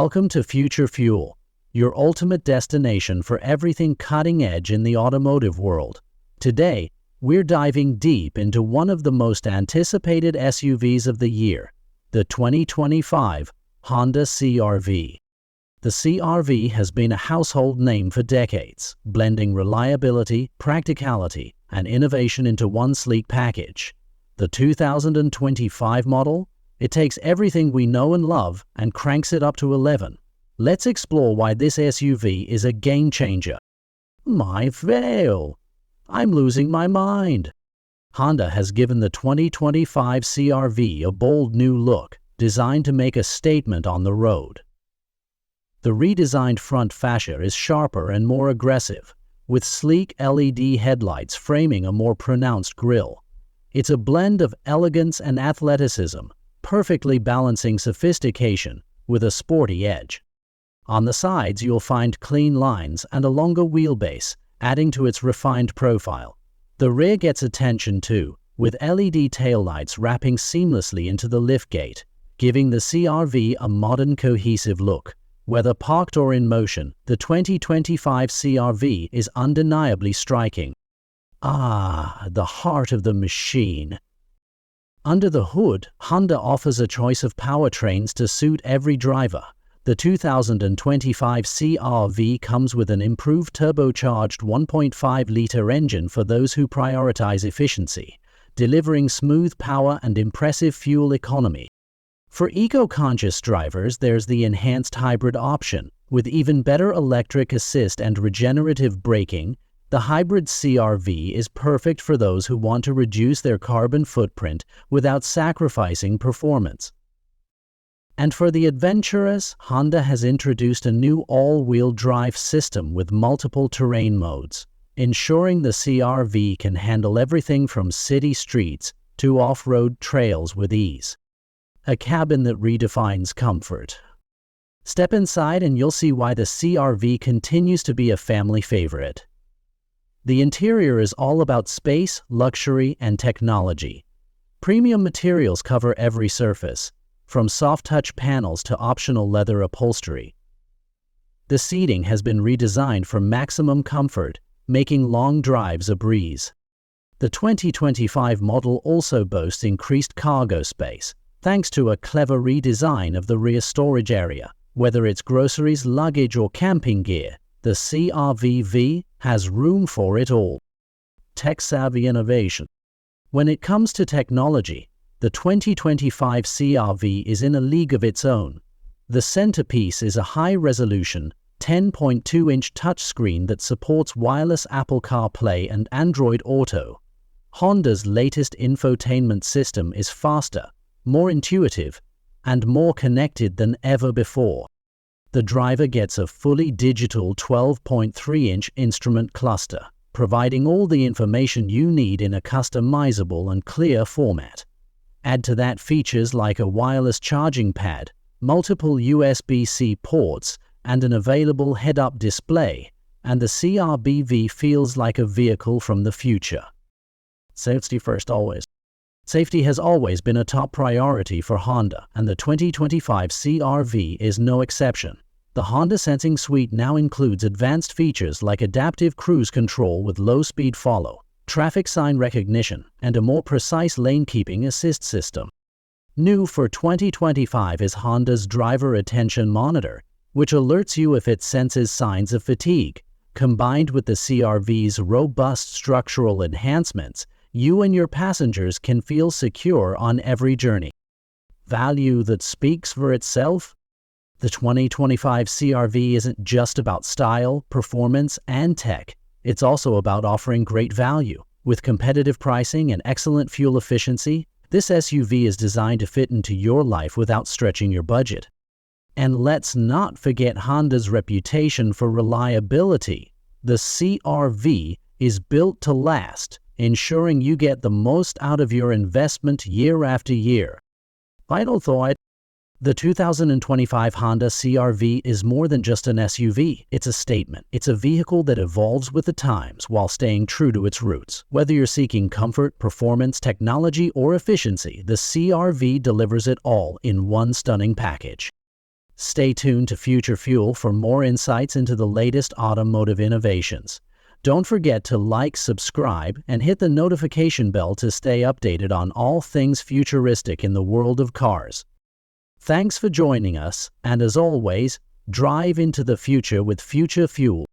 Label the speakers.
Speaker 1: Welcome to Future Fuel, your ultimate destination for everything cutting edge in the automotive world. Today, we're diving deep into one of the most anticipated SUVs of the year, the 2025 Honda CRV. The CRV has been a household name for decades, blending reliability, practicality, and innovation into one sleek package. The 2025 model? It takes everything we know and love and cranks it up to 11. Let's explore why this SUV is a game changer. My fail! I'm losing my mind. Honda has given the 2025 CRV a bold new look, designed to make a statement on the road. The redesigned front fascia is sharper and more aggressive, with sleek LED headlights framing a more pronounced grille. It's a blend of elegance and athleticism, perfectly balancing sophistication with a sporty edge. On the sides, you'll find clean lines and a longer wheelbase, adding to its refined profile. The rear gets attention too, with LED taillights wrapping seamlessly into the liftgate, giving the CRV a modern, cohesive look. Whether parked or in motion, the 2025 CRV is undeniably striking. The heart of the machine. Under the hood, Honda offers a choice of powertrains to suit every driver. The 2025 CRV comes with an improved turbocharged 1.5-liter engine for those who prioritize efficiency, delivering smooth power and impressive fuel economy. For eco-conscious drivers, there's the enhanced hybrid option, with even better electric assist and regenerative braking. The hybrid CRV is perfect for those who want to reduce their carbon footprint without sacrificing performance. And for the adventurous, Honda has introduced a new all-wheel drive system with multiple terrain modes, ensuring the CRV can handle everything from city streets to off-road trails with ease. A cabin that redefines comfort. Step inside and you'll see why the CRV continues to be a family favorite. The interior is all about space, luxury, and technology. Premium materials cover every surface, from soft-touch panels to optional leather upholstery. The seating has been redesigned for maximum comfort, making long drives a breeze. The 2025 model also boasts increased cargo space, thanks to a clever redesign of the rear storage area. Whether it's groceries, luggage, or camping gear, the CRV has room for it all. Tech-savvy innovation. When it comes to technology, the 2025 CRV is in a league of its own. The centerpiece is a high-resolution, 10.2-inch touchscreen that supports wireless Apple CarPlay and Android Auto. Honda's latest infotainment system is faster, more intuitive, and more connected than ever before. The driver gets a fully digital 12.3-inch instrument cluster, providing all the information you need in a customizable and clear format. Add to that features like a wireless charging pad, multiple USB-C ports, and an available head-up display, and the CRV feels like a vehicle from the future. Safety first always. Safety has always been a top priority for Honda, and the 2025 CRV is no exception. The Honda Sensing Suite now includes advanced features like adaptive cruise control with low-speed follow, traffic sign recognition, and a more precise lane-keeping assist system. New for 2025 is Honda's Driver Attention Monitor, which alerts you if it senses signs of fatigue. Combined with the CRV's robust structural enhancements, you and your passengers can feel secure on every journey. Value that speaks for itself? The 2025 CRV isn't just about style, performance, and tech. It's also about offering great value. With competitive pricing and excellent fuel efficiency, this SUV is designed to fit into your life without stretching your budget. And let's not forget Honda's reputation for reliability. The CRV is built to last, ensuring you get the most out of your investment year after year. Final thought. The 2025 Honda CRV is more than just an SUV. It's a statement. It's a vehicle that evolves with the times while staying true to its roots. Whether you're seeking comfort, performance, technology, or efficiency, the CRV delivers it all in one stunning package. Stay tuned to Future Fuel for more insights into the latest automotive innovations. Don't forget to like, subscribe, and hit the notification bell to stay updated on all things futuristic in the world of cars. Thanks for joining us, and as always, drive into the future with Future Fuel.